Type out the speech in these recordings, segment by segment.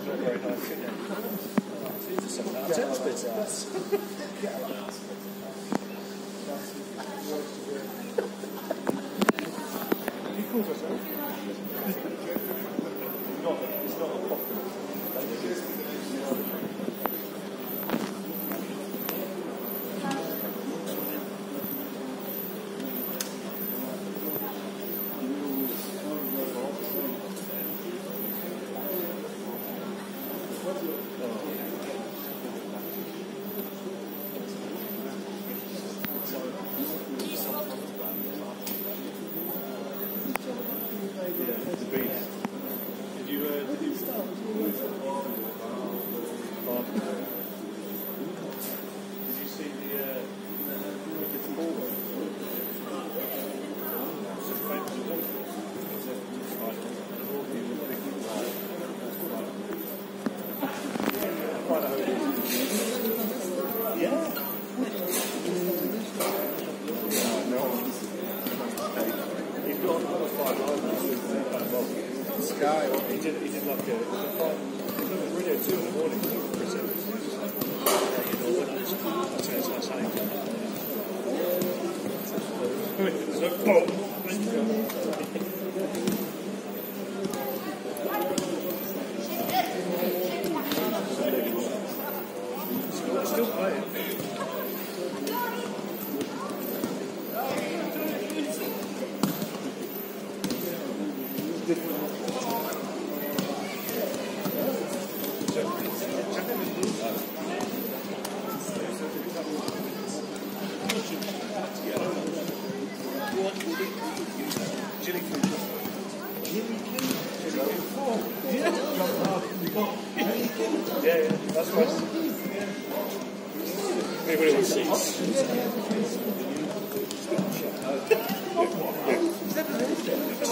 not very high. He calls herself. It's not a popular. Sky. He did like a radio 2 in the morning for Chris Evans. There's no bomb. Still playing. Yeah, that's nice. Anybody wants seats?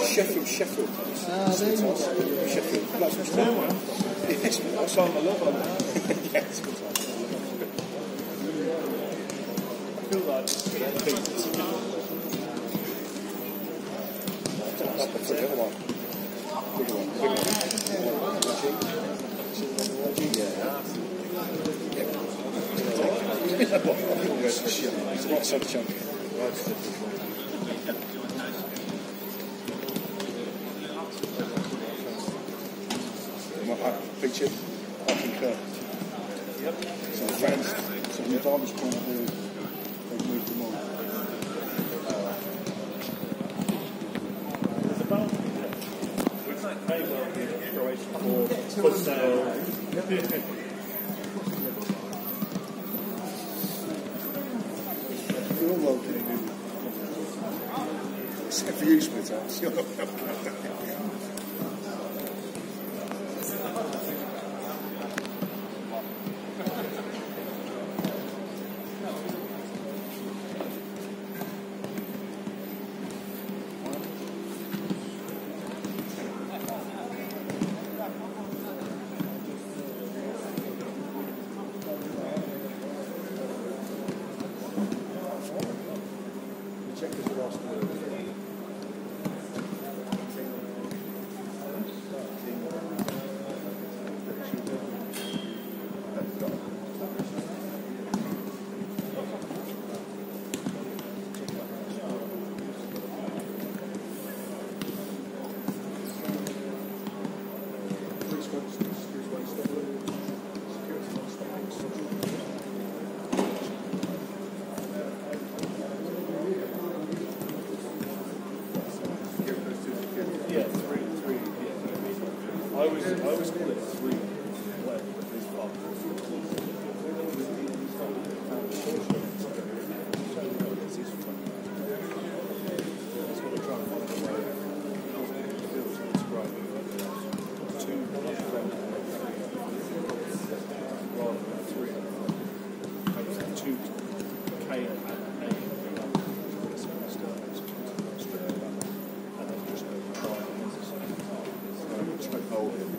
Sheffield. Sheffield. That's what's going on. Yes, I saw my love on that. Yes, good time. I feel like that's the other one. Big one. It's not so chunky. Featured, I concur. Yep. So the fans, from the Derby's point of view, they've moved them on. There's a balance which may well be Croatian for sale. You're welcome. Except for you, Splitter. Checkers are lost. I always call it 3. Hold it.